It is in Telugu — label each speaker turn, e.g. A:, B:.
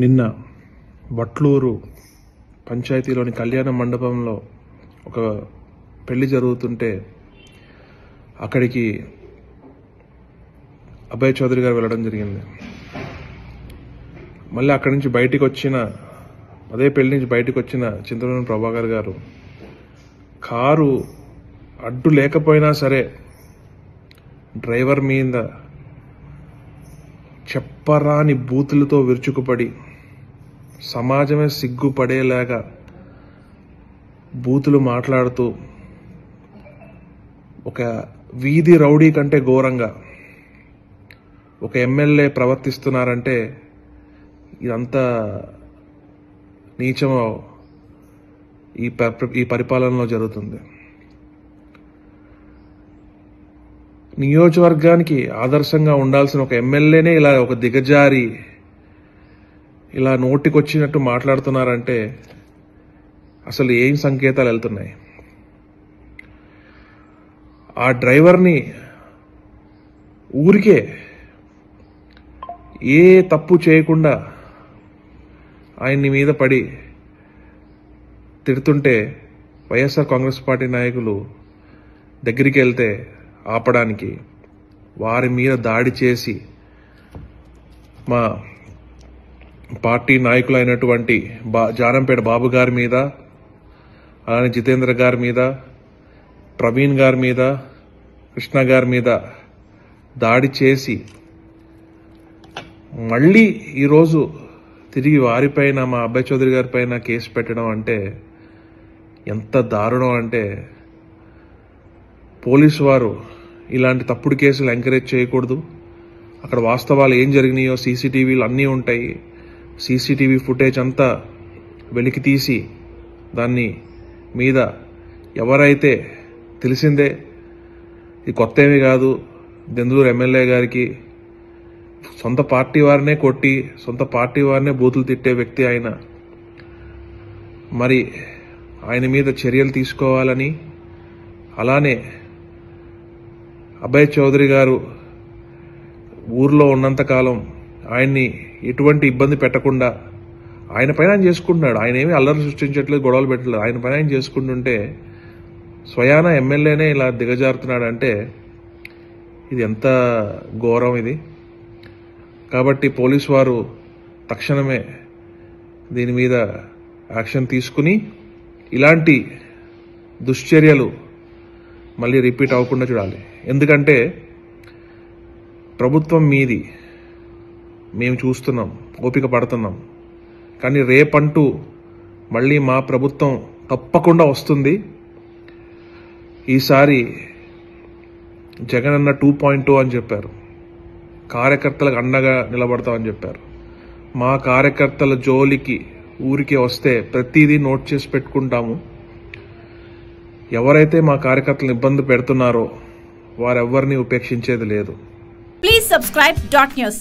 A: నిన్న వట్లూరు పంచాయతీలోని కళ్యాణ మండపంలో ఒక పెళ్లి జరుగుతుంటే అక్కడికి అభయ్ చౌదరి గారు వెళ్ళడం జరిగింది. మళ్ళీ అక్కడి నుంచి బయటికి వచ్చిన అదే పెళ్లి నుంచి బయటికి వచ్చిన చింతమనేని ప్రభాకర్ గారు కారు అడ్డు లేకపోయినా సరే డ్రైవర్ మీద చెప్పరాని బూతులతో విరుచుకుపడి సమాజమే సిగ్గుపడేలాగా బూతులు మాట్లాడుతూ ఒక వీధి రౌడీ కంటే ఘోరంగా ఒక ఎమ్మెల్యే ప్రవర్తిస్తున్నారంటే ఇదంతా నీచమో ఈ పరిపాలనలో జరుగుతుంది. నియోజకవర్గానికి ఆదర్శంగా ఉండాల్సిన ఒక ఎమ్మెల్యేనే ఇలా ఒక దిగజారి ఇలా నోటికొచ్చినట్టు మాట్లాడుతున్నారంటే అసలు ఏం సంకేతాలు వెళ్తున్నాయి? ఆ డ్రైవర్ని ఊరికే ఏ తప్పు చేయకుండా ఆయన్ని మీద పడి తిడుతుంటే వైఎస్ఆర్ కాంగ్రెస్ పార్టీ నాయకులు దగ్గరికి వెళ్తే ఆపడానికి వారి మీద దాడి చేసి మా పార్టీ నాయకులైనటువంటి జానంపేట బాబు గారి మీద, అలానే జితేంద్ర గారి మీద, ప్రవీణ్ గారి మీద, కృష్ణ గారి మీద దాడి చేసి మళ్ళీ ఈరోజు తిరిగి వారిపైన మా అభయ్ చౌదరి గారి పైన కేసు పెట్టడం అంటే ఎంత దారుణం అంటే, పోలీసు వారు ఇలాంటి తప్పుడు కేసులు ఎంకరేజ్ చేయకూడదు. అక్కడ వాస్తవాలు ఏం జరిగినాయో సీసీటీవీలు అన్నీ ఉంటాయి. సీసీటీవీ ఫుటేజ్ అంతా వెలికి తీసి దాన్ని మీద ఎవరైతే తెలిసిందే, ఇది కొత్త ఏమీ కాదు, దెందులూరు ఎమ్మెల్యే గారికి సొంత పార్టీ వారినే కొట్టి సొంత పార్టీ వారినే బూతులు తిట్టే వ్యక్తి ఆయన. మరి ఆయన మీద చర్యలు తీసుకోవాలని, అలానే అభయ్ చౌదరి గారు ఊర్లో ఉన్నంతకాలం ఆయన్ని ఎటువంటి ఇబ్బంది పెట్టకుండా ఆయన పైన ఆయన చేసుకుంటున్నాడు. ఆయన ఏమీ అల్లరి సృష్టించట్లేదు, గొడవలు పెట్టలేదు. ఆయన పైన ఆయన చేసుకుంటుంటే స్వయాన ఎమ్మెల్యేనే ఇలా దిగజారుతున్నాడంటే ఇది ఎంత ఘోరం ఇది. కాబట్టి పోలీసు వారు తక్షణమే దీని మీద యాక్షన్ తీసుకుని ఇలాంటి దుశ్చర్యలు మళ్ళీ రిపీట్ అవ్వకుండా చూడాలి. ఎందుకంటే ప్రభుత్వం మీది, మేము చూస్తున్నాం, ఓపిక పడుతున్నాం. కానీ రేపంటూ మళ్ళీ మా ప్రభుత్వం తప్పకుండా వస్తుంది. ఈసారి జగనన్న 2.0 అని చెప్పారు. కార్యకర్తలకు అండగా నిలబడతామని చెప్పారు. మా కార్యకర్తల జోలికి ఊరికి వస్తే ప్రతిదీ నోట్ చేసి పెట్టుకుంటాము. ఎవరైతే మా కార్యకర్తలను ఇబ్బంది పెడుతున్నారో వారెవ్వరిని ఉపేక్షించేది లేదు.
B: Please subscribe .news.